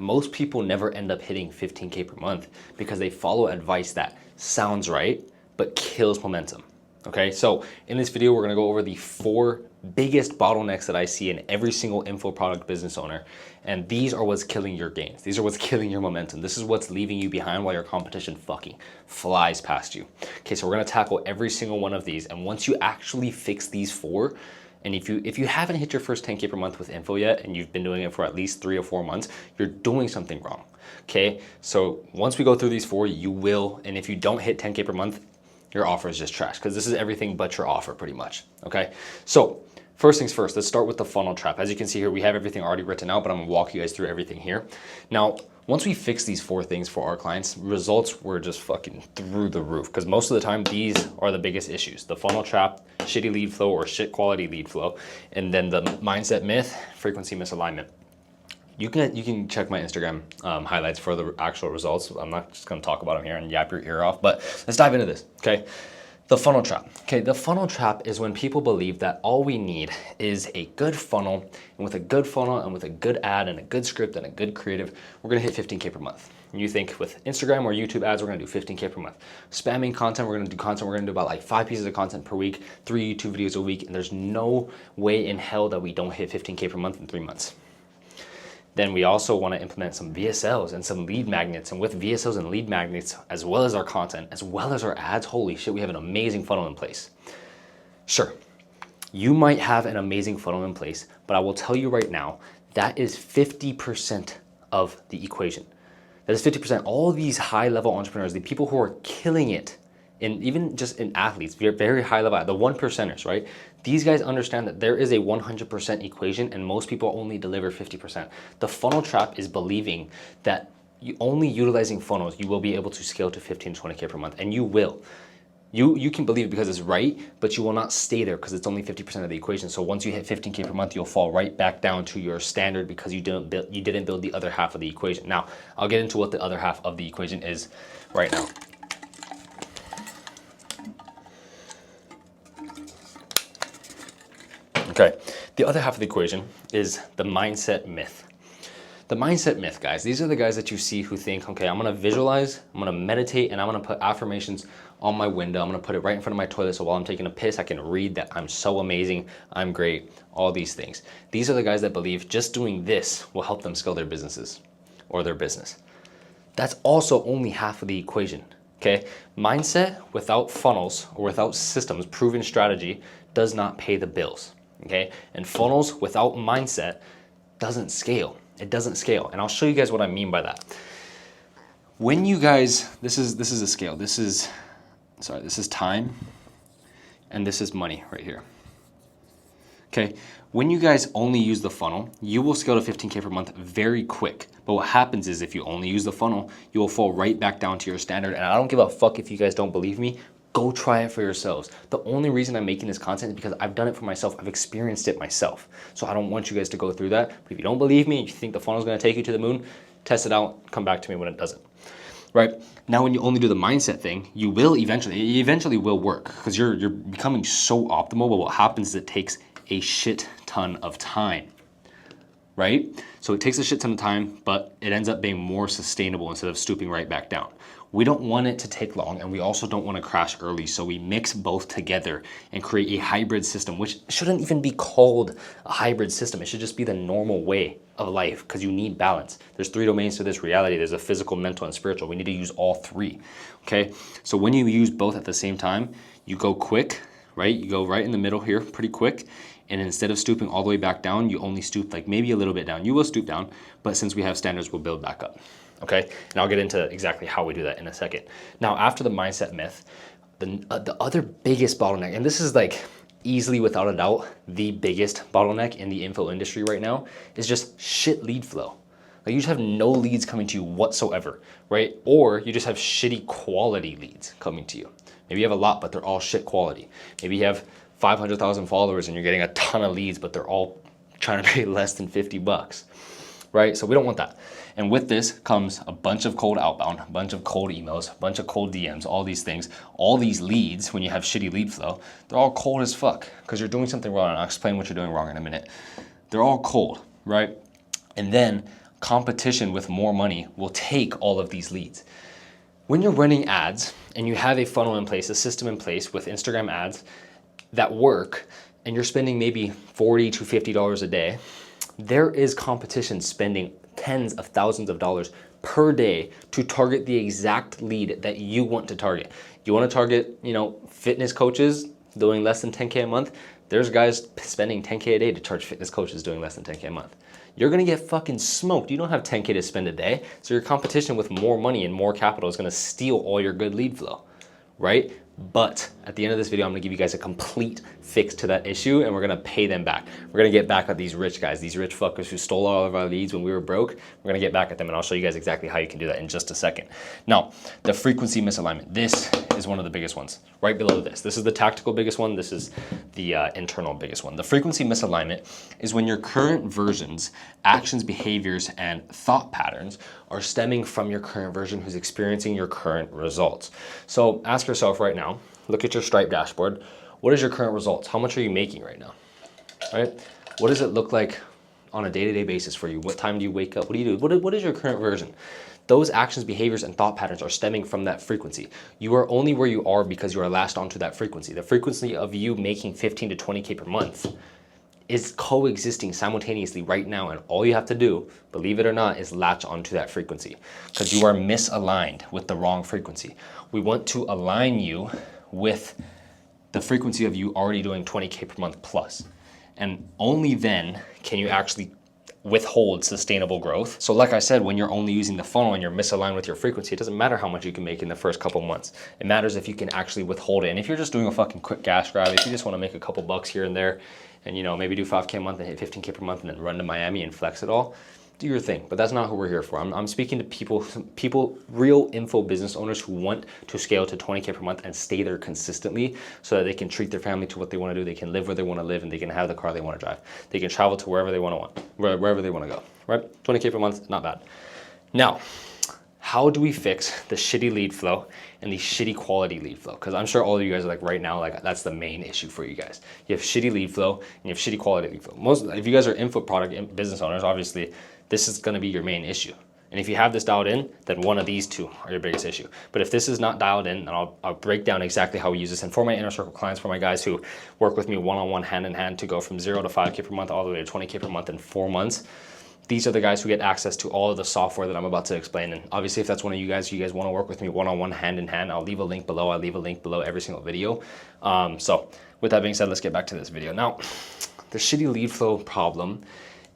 most people never end up hitting 15K per month because they follow advice that sounds right, but kills momentum. Okay, so in this video, we're gonna go over the 4 biggest bottlenecks that I see in every single info product business owner. And these are what's killing your gains. These are what's killing your momentum. This is what's leaving you behind while your competition fucking flies past you. Okay, so we're gonna tackle every single one of these. And once you actually fix these 4, and if you haven't hit your first 10K per month with info yet, and you've been doing it for at least 3 or 4 months, you're doing something wrong. Okay, so once we go through these 4, you will, and if you don't hit 10K per month, your offer is just trash, because this is everything but your offer pretty much, okay? So first things first, let's start with the funnel trap. As you can see here, we have everything already written out, but I'm gonna walk you guys through everything here. Now, once we fix these 4 things for our clients, results were just fucking through the roof, because most of the time, these are the biggest issues. The funnel trap, shitty lead flow or shit quality lead flow, and then the mindset myth, frequency misalignment. You can check my Instagram highlights for the actual results. I'm not just gonna talk about them here and yap your ear off, but let's dive into this, okay? The funnel trap. Okay, the funnel trap is when people believe that all we need is a good funnel, and with a good funnel and with a good ad and a good script and a good creative, we're gonna hit 15K per month. And you think with Instagram or YouTube ads, we're gonna do 15K per month. Spamming content, we're gonna do about like 5 pieces of content per week, 3 YouTube videos a week, and there's no way in hell that we don't hit 15K per month in 3 months. Then we also want to implement some VSLs and some lead magnets. And with VSLs and lead magnets, as well as our content, as well as our ads, holy shit, we have an amazing funnel in place. Sure, you might have an amazing funnel in place, but I will tell you right now, that is 50% of the equation. That is 50%. All these high-level entrepreneurs, the people who are killing it, and even just in athletes, very high level, the 1%ers, right? These guys understand that there is a 100% equation and most people only deliver 50%. The funnel trap is believing that you only utilizing funnels, you will be able to scale to 15, 20K per month, and you will. You can believe it because it's right, but you will not stay there because it's only 50% of the equation. So once you hit 15K per month, you'll fall right back down to your standard because you didn't build the other half of the equation. Now, I'll get into what the other half of the equation is right now. Okay, the other half of the equation is the mindset myth. The mindset myth, guys, these are the guys that you see who think, okay, I'm gonna visualize, I'm gonna meditate, and I'm gonna put affirmations on my window. I'm gonna put it right in front of my toilet so while I'm taking a piss, I can read that I'm so amazing, I'm great, all these things. These are the guys that believe just doing this will help them scale their businesses or their business. That's also only half of the equation, okay? Mindset without funnels or without systems, proven strategy, does not pay the bills. Okay, and funnels without mindset doesn't scale. It doesn't scale, and I'll show you guys what I mean by that. When you guys, this is a scale. This is time, and this is money right here. Okay, when you guys only use the funnel, you will scale to 15K per month very quick. But what happens is if you only use the funnel, you will fall right back down to your standard. And I don't give a fuck if you guys don't believe me. Go try it for yourselves. The only reason I'm making this content is because I've done it for myself. I've experienced it myself. So I don't want you guys to go through that. But if you don't believe me, and you think the funnel is gonna take you to the moon, test it out, come back to me when it doesn't. Right? Now when you only do the mindset thing, it eventually will work because you're becoming so optimal, but what happens is it takes a shit ton of time. Right? So it takes a shit ton of time, but it ends up being more sustainable instead of stooping right back down. We don't want it to take long, and we also don't want to crash early, so we mix both together and create a hybrid system, which shouldn't even be called a hybrid system. It should just be the normal way of life because you need balance. There's 3 domains to this reality. There's a physical, mental, and spiritual. We need to use all 3, okay? So when you use both at the same time, you go quick, right? You go right in the middle here, pretty quick, and instead of stooping all the way back down, you only stoop like maybe a little bit down. You will stoop down, but since we have standards, we'll build back up. Okay, and I'll get into exactly how we do that in a second. Now, after the mindset myth, the other biggest bottleneck, and this is like easily without a doubt the biggest bottleneck in the info industry right now, is just shit lead flow. Like you just have no leads coming to you whatsoever, right? Or you just have shitty quality leads coming to you. Maybe you have a lot, but they're all shit quality. Maybe you have 500,000 followers and you're getting a ton of leads, but they're all trying to pay less than 50 bucks. Right? So we don't want that. And with this comes a bunch of cold outbound, a bunch of cold emails, a bunch of cold DMs, all these things. All these leads, when you have shitty lead flow, they're all cold as fuck because you're doing something wrong. And I'll explain what you're doing wrong in a minute. They're all cold, right? And then competition with more money will take all of these leads. When you're running ads and you have a funnel in place, a system in place with Instagram ads that work, and you're spending maybe $40 to $50 a day, there is competition spending tens of thousands of dollars per day to target the exact lead that you want to target. You want to target, fitness coaches doing less than 10K a month. There's guys spending 10K a day to charge fitness coaches doing less than 10K a month. You're gonna get fucking smoked. You don't have 10K to spend a day. So your competition with more money and more capital is gonna steal all your good lead flow, right? But at the end of this video, I'm gonna give you guys a complete fix to that issue, and we're gonna pay them back. We're gonna get back at these rich guys, these rich fuckers who stole all of our leads when we were broke. We're gonna get back at them, and I'll show you guys exactly how you can do that in just a second. Now, the frequency misalignment. This is one of the biggest ones, right below this. This is the tactical biggest one. This is the internal biggest one. The frequency misalignment is when your current version's actions, behaviors, and thought patterns are stemming from your current version who's experiencing your current results. So ask yourself right now, look at your Stripe dashboard. What is your current results? How much are you making right now, right? What does it look like on a day-to-day basis for you? What time do you wake up? What do you do? What is your current version? Those actions, behaviors, and thought patterns are stemming from that frequency. You are only where you are because you are latched onto that frequency. The frequency of you making 15 to 20K per month is coexisting simultaneously right now, and all you have to do, believe it or not, is latch onto that frequency because you are misaligned with the wrong frequency. We want to align you with the frequency of you already doing 20K per month plus, and only then can you actually withhold sustainable growth. So like I said, when you're only using the funnel and you're misaligned with your frequency, it doesn't matter how much you can make in the first couple months. It matters if you can actually withhold it. And if you're just doing a fucking quick cash grab, if you just want to make a couple bucks here and there, and maybe do 5K a month and hit 15K per month and then run to Miami and flex it all, do your thing. But that's not who we're here for. I'm speaking to people, real info business owners who want to scale to 20K per month and stay there consistently so that they can treat their family to what they want to do. They can live where they want to live, and they can have the car they want to drive. They can travel to wherever they want, wherever they want to go, right? 20K per month, not bad. Now, how do we fix the shitty lead flow and the shitty quality lead flow? Because I'm sure all of you guys are like right now, like that's the main issue for you guys. You have shitty lead flow and you have shitty quality lead flow. If you guys are info product business owners, obviously this is going to be your main issue. And if you have this dialed in, then one of these two are your biggest issue. But if this is not dialed in, then I'll break down exactly how we use this. And for my inner circle clients, for my guys who work with me one-on-one, hand-in-hand to go from 0 to 5K per month all the way to 20K per month in 4 months, these are the guys who get access to all of the software that I'm about to explain. And obviously, if that's one of you guys want to work with me one-on-one, hand-in-hand, I'll leave a link below. I'll leave a link below every single video. So with that being said, let's get back to this video. Now, the shitty lead flow problem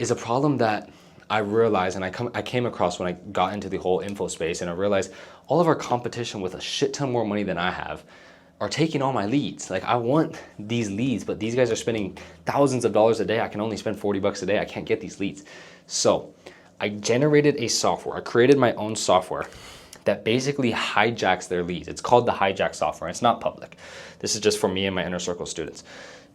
is a problem that I realized, and I came across when I got into the whole info space, and I realized all of our competition with a shit ton more money than I have are taking all my leads. Like, I want these leads, but these guys are spending thousands of dollars a day. I can only spend 40 bucks a day. I can't get these leads. So I generated a software. I created my own software that basically hijacks their leads. It's called the hijack software. It's not public. This is just for me and my inner circle students.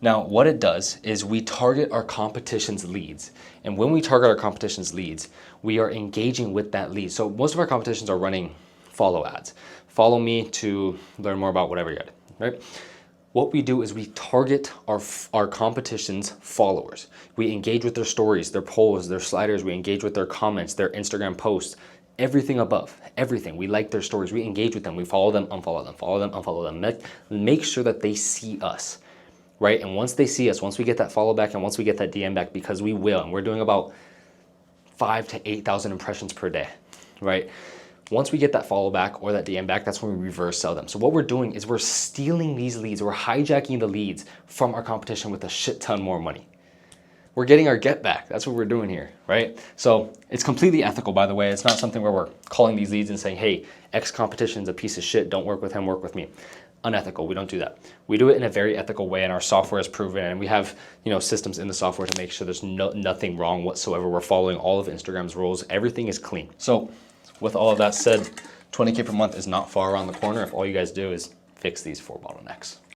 Now, what it does is we target our competition's leads. And when we target our competition's leads, we are engaging with that lead. So most of our competitions are running follow ads. Follow me to learn more about whatever you're at, right? What we do is we target our competition's followers. We engage with their stories, their polls, their sliders. We engage with their comments, their Instagram posts, everything above, everything. We like their stories. We engage with them. We follow them, unfollow them, follow them, unfollow them. Make sure that they see us. Right? And once they see us, once we get that follow back and once we get that DM back, because we will, and we're doing about 5,000 to 8,000 impressions per day, right? Once we get that follow back or that DM back, that's when we reverse sell them. So what we're doing is we're stealing these leads. We're hijacking the leads from our competition with a shit ton more money. We're getting our get back. That's what we're doing here, right? So it's completely ethical, by the way. It's not something where we're calling these leads and saying, hey, X competition's a piece of shit. Don't work with him, work with me. Unethical. We don't do that. We do it in a very ethical way, and our software is proven, and we have systems in the software to make sure there's nothing wrong whatsoever. We're following all of Instagram's rules. Everything is clean. So with all of that said, 20K per month is not far around the corner if all you guys do is fix these 4 bottlenecks.